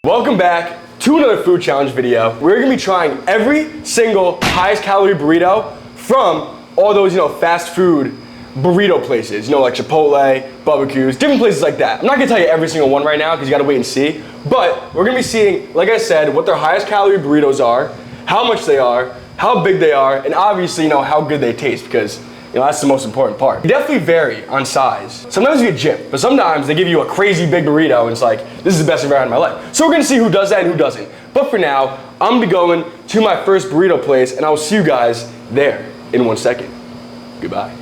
Welcome back to another food challenge video. We're gonna be trying every single highest calorie burrito from all those, fast food burrito places, like Chipotle, barbecues, different places like that. I'm not gonna tell you every single one right now because you gotta wait and see, but we're gonna be seeing, like I said, what their highest calorie burritos are, how much they are, how big they are, and obviously, how good they taste because that's the most important part. They definitely vary on size. Sometimes you get gypped, but sometimes they give you a crazy big burrito and it's like, this is the best I've ever had in my life. So we're gonna see who does that and who doesn't. But for now, I'm gonna be going to my first burrito place and I will see you guys there in 1 second. Goodbye.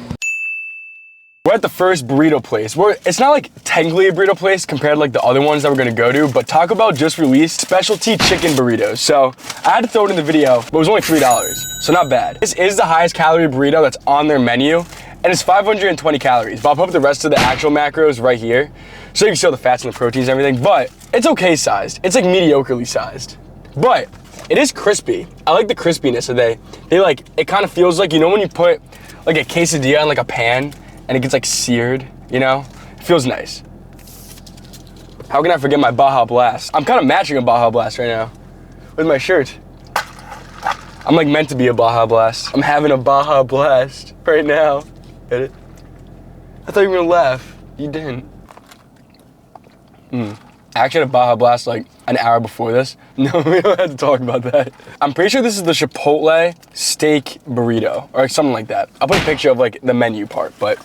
We're at the first burrito place. It's not like technically a burrito place compared to like the other ones that we're gonna go to, but Taco Bell just released specialty chicken burritos. So I had to throw it in the video, but it was only $3, so not bad. This is the highest calorie burrito that's on their menu, and it's 520 calories. But I'll put up the rest of the actual macros right here, so you can see all the fats and the proteins and everything, but it's okay sized. It's like mediocrely sized, but it is crispy. I like the crispiness of it kind of feels like, when you put like a quesadilla in like a pan, and it gets like seared, it feels nice. How can I forget my Baja Blast? I'm kind of matching a Baja Blast right now with my shirt. I'm like meant to be a Baja Blast. I'm having a Baja Blast right now. Get it? I thought you were gonna laugh. You didn't. I actually had a Baja Blast like an hour before this. No, we don't have to talk about that. I'm pretty sure this is the Chipotle steak burrito or something like that. I'll put a picture of like the menu part, but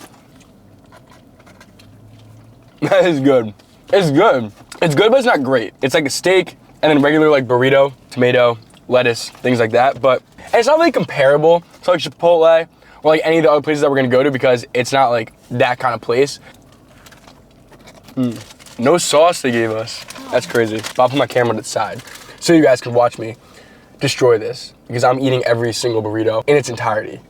that is good. It's good. It's good, but it's not great. It's like a steak and then regular like burrito, tomato, lettuce, things like that. But it's not really comparable to like Chipotle or like any of the other places that we're gonna go to because it's not like that kind of place. No sauce they gave us. That's crazy. But I'll put my camera to the side so you guys can watch me destroy this because I'm eating every single burrito in its entirety.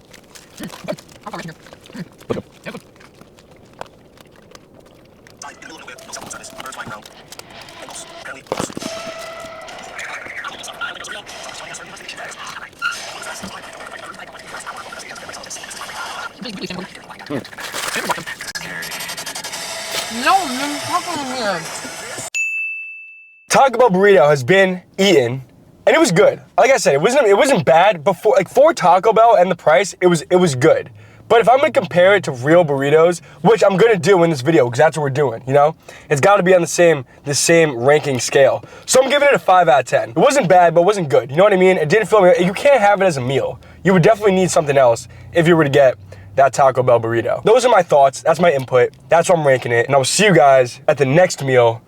Taco Bell burrito has been eaten, and it was good. Like I said, it wasn't bad before. Like for Taco Bell and the price, it was good. But if I'm gonna compare it to real burritos, which I'm gonna do in this video, because that's what we're doing, it's got to be on the same ranking scale. So I'm giving it a 5 out of 10. It wasn't bad, but it wasn't good. You know what I mean? It didn't feel. You can't have it as a meal. You would definitely need something else if you were to get that Taco Bell burrito. Those are my thoughts. That's my input. That's why I'm ranking it. And I will see you guys at the next meal,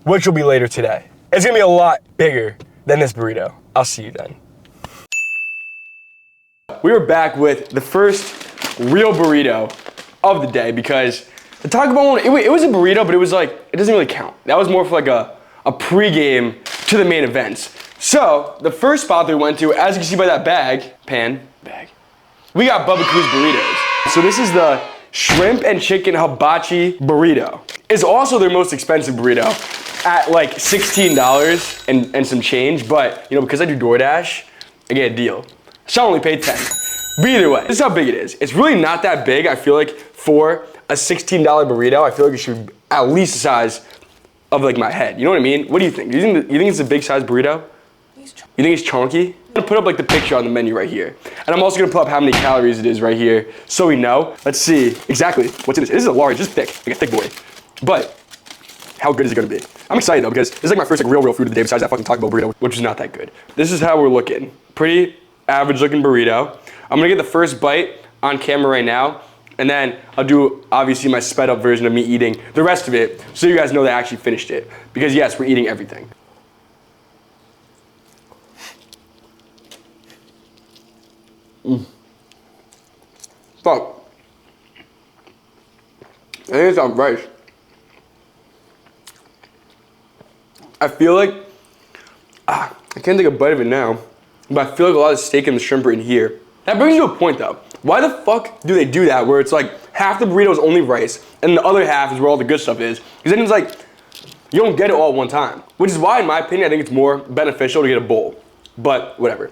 which will be later today. It's gonna be a lot bigger than this burrito. I'll see you then. We are back with the first real burrito of the day because the Taco Bell one, it was a burrito, but it was like, it doesn't really count. That was more for like a pregame to the main events. So the first spot that we went to, as you can see by that bag, we got Bubba Coos burritos. So this is the shrimp and chicken hibachi burrito. It's also their most expensive burrito at like $16 and some change, but because I do DoorDash, I get a deal. So I only paid 10. But either way, this is how big it is. It's really not that big. I feel like for a $16 burrito, I feel like it should be at least the size of like my head. You know what I mean? What do you think? You think it's a big size burrito? You think it's chunky? I'm gonna put up like the picture on the menu right here. And I'm also gonna put up how many calories it is right here so we know. Let's see exactly what's in this. This is a large, this is thick, like a thick boy. But how good is it gonna be? I'm excited though because this is like my first like real food of the day besides that fucking Taco Bell burrito, which is not that good. This is how we're looking. Pretty average looking burrito. I'm gonna get the first bite on camera right now, and then I'll do obviously my sped up version of me eating the rest of it so you guys know that I actually finished it. Because yes, we're eating everything. Fuck. I think it's on rice. I feel like, I can't take a bite of it now, but I feel like a lot of steak and the shrimp are in here. That brings you to a point though. Why the fuck do they do that where it's like half the burrito is only rice and the other half is where all the good stuff is? Because then it's like, you don't get it all at one time. Which is why, in my opinion, I think it's more beneficial to get a bowl. But whatever.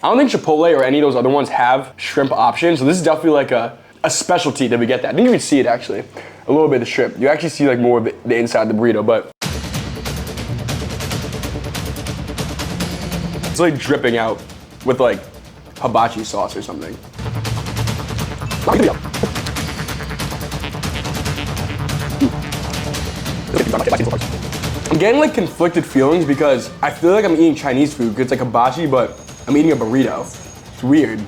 I don't think Chipotle or any of those other ones have shrimp options, so this is definitely like a specialty that we get that. I didn't even see it actually. a little bit of shrimp. You actually see like more of the inside of the burrito, but it's like dripping out with like hibachi sauce or something. I'm getting like conflicted feelings because I feel like I'm eating Chinese food because it's like hibachi, but I'm eating a burrito. It's weird.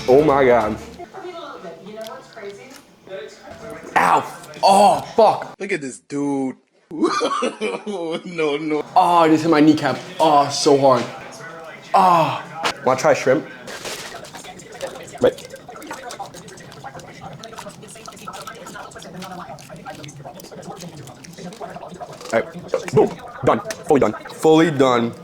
Oh my God. You know what's crazy? Ow. Oh, fuck. Look at this dude. No. Oh, I just hit my kneecap. Oh, so hard. Oh. Wanna try shrimp? Right. All right. Boom. Done. Fully done. Fully done.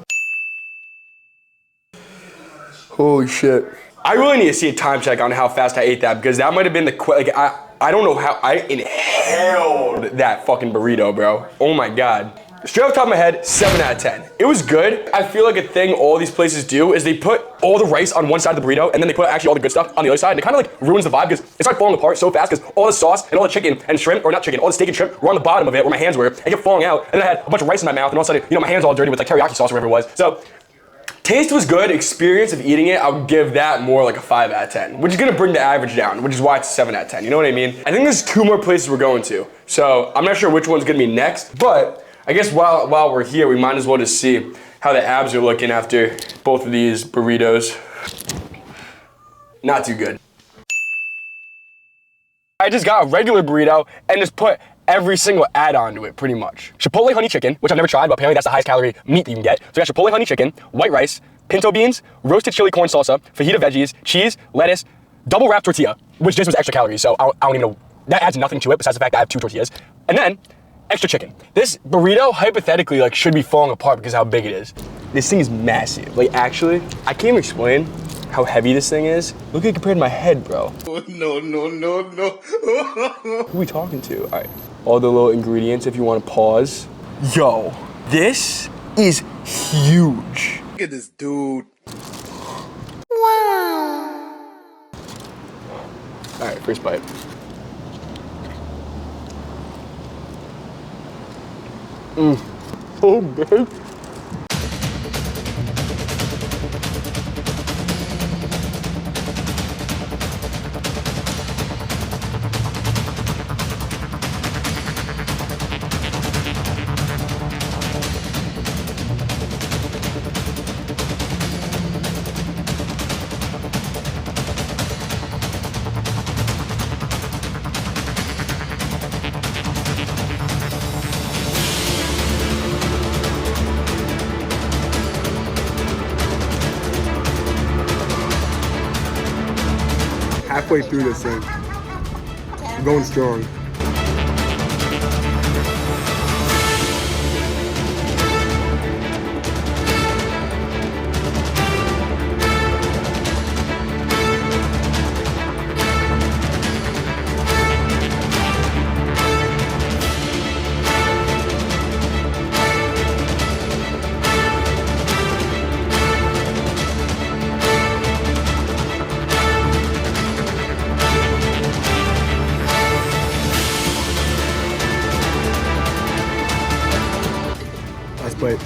Holy shit. I really need to see a time check on how fast I ate that because that might have been the like I don't know how I inhaled that fucking burrito, bro. Oh my God. Straight off the top of my head, 7 out of 10. It was good. I feel like a thing all these places do is they put all the rice on one side of the burrito and then they put actually all the good stuff on the other side, and it kind of like ruins the vibe because it started falling apart so fast because all the sauce and all the chicken and shrimp, or not chicken, all the steak and shrimp were on the bottom of it where my hands were, and it kept falling out, and then I had a bunch of rice in my mouth, and all of a sudden, you know, my hands all dirty with like teriyaki sauce or whatever it was. So taste was good. Experience of eating it, I would give that more like a 5 out of 10, which is gonna bring the average down, which is why it's 7 out of 10. You know what I mean? I think there's 2 more places we're going to. So I'm not sure which one's gonna be next, but I guess while we're here, we might as well just see how the abs are looking after both of these burritos. Not too good. I just got a regular burrito and just put every single add-on to it, pretty much. Chipotle honey chicken, which I've never tried, but apparently that's the highest calorie meat that you can get. So we got chipotle honey chicken, white rice, pinto beans, roasted chili corn salsa, fajita veggies, cheese, lettuce, double wrapped tortilla, which just was extra calories, so I don't even know. That adds nothing to it besides the fact that I have 2 tortillas. And then, extra chicken. This burrito, hypothetically, like, should be falling apart because of how big it is. This thing is massive. Like, actually, I can't even explain how heavy this thing is. Look at it compared to my head, bro. No. Who are we talking to? All right, all the little ingredients if you want to pause. Yo, this is huge. Look at this dude. Wow. All right, first bite. So big. Halfway through this thing. I'm going strong. But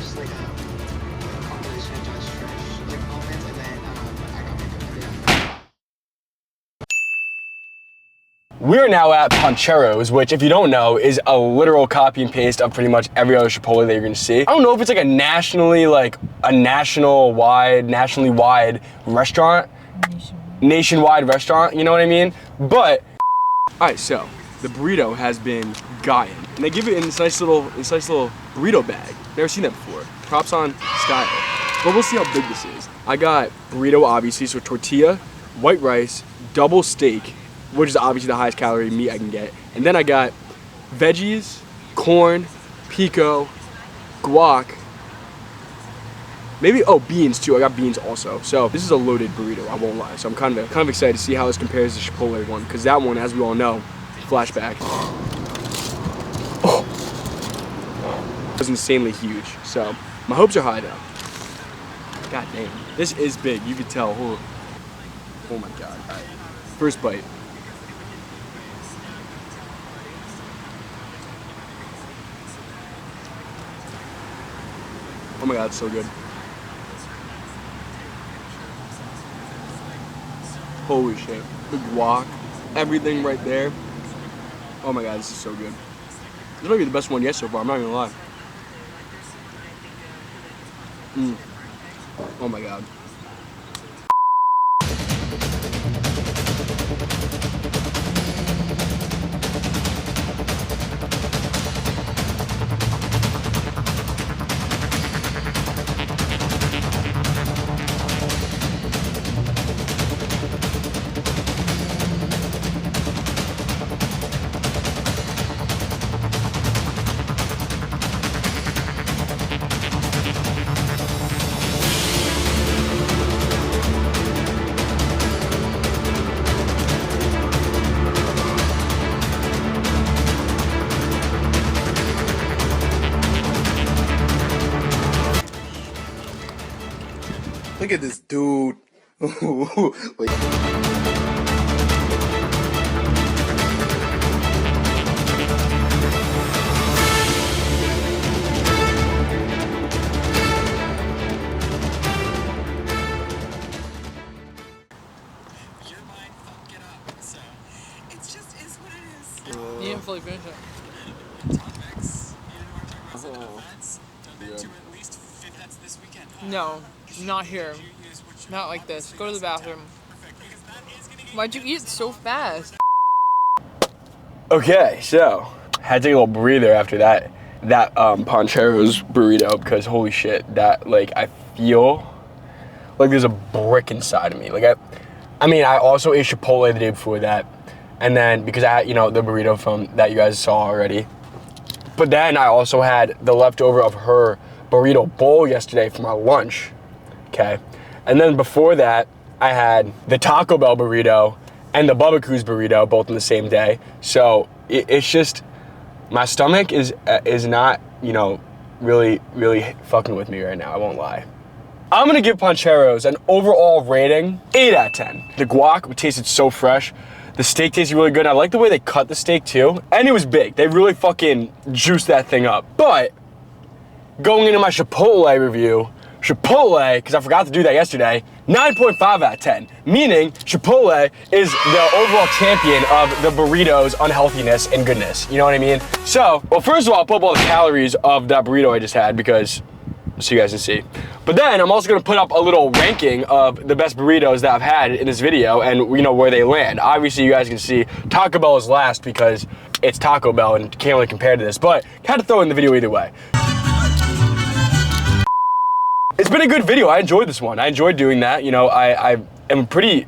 we're now at Pancheros, which, if you don't know, is a literal copy and paste of pretty much every other Chipotle that you're gonna see. I don't know if it's like a nationally wide restaurant, nationwide restaurant, you know what I mean? But, all right, so the burrito has been gotten, and they give it in this nice little burrito bag. Never seen that before. Props on style. But we'll see how big this is. I got burrito, obviously, so tortilla, white rice, double steak, which is obviously the highest calorie meat I can get. And then I got veggies, corn, pico, guac, Maybe, oh, beans too. I got beans also. So this is a loaded burrito, I won't lie. So I'm kind of excited to see how this compares to the Chipotle one, because that one, as we all know, flashback. Oh. It was insanely huge. So my hopes are high though. God damn. This is big. You could tell. Oh my god. All right. First bite. Oh my god, it's so good. Holy shit. The guac, everything right there. Oh my god, this is so good. This might be the best one yet so far, I'm not gonna lie. Oh my god. Look at this dude. Like, You didn't fully finish it. No, not here. Not like this. Go to the bathroom. Why'd you eat it so fast? Okay, so had to take a little breather after that Pancheros burrito, because holy shit, that, like, I feel like there's a brick inside of me. Like I mean, I also ate Chipotle the day before that, and then because I had, you know, the burrito from that you guys saw already. But then I also had the leftover of her burrito bowl yesterday for my lunch. Okay, and then before that, I had the Taco Bell burrito and the Bubba Cruz burrito both in the same day. So it's just, my stomach is not, you know, really fucking with me right now, I won't lie. I'm gonna give Pancheros an overall rating 8 out of 10. The guac tasted so fresh. The steak tasted really good. I like the way they cut the steak too. And it was big. They really fucking juiced that thing up. But going into my Chipotle review, Chipotle, because I forgot to do that yesterday, 9.5 out of 10. Meaning Chipotle is the overall champion of the burrito's unhealthiness and goodness. You know what I mean? So, well, first of all, I'll put up all the calories of that burrito I just had, because so you guys can see. But then I'm also gonna put up a little ranking of the best burritos that I've had in this video, and you know where they land. Obviously, you guys can see Taco Bell is last because it's Taco Bell and can't really compare to this, but had to throw it in the video either way. It's been a good video. I enjoyed this one. I enjoyed doing that. You know, I am a pretty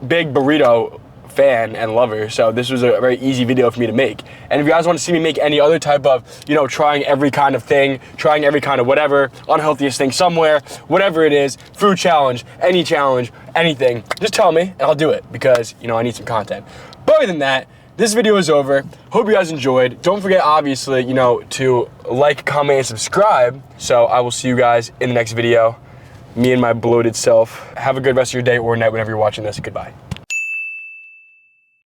big burrito fan and lover, so this was a very easy video for me to make. And if you guys want to see me make any other type of, you know, trying every kind of thing, trying every kind of whatever, unhealthiest thing somewhere, whatever it is, food challenge, anything, just tell me and I'll do it, because, you know, I need some content. But other than that, this video is over. Hope you guys enjoyed. Don't forget, obviously, you know, to like, comment, and subscribe. So I will see you guys in the next video. Me and my bloated self. Have a good rest of your day or night whenever you're watching this. Goodbye.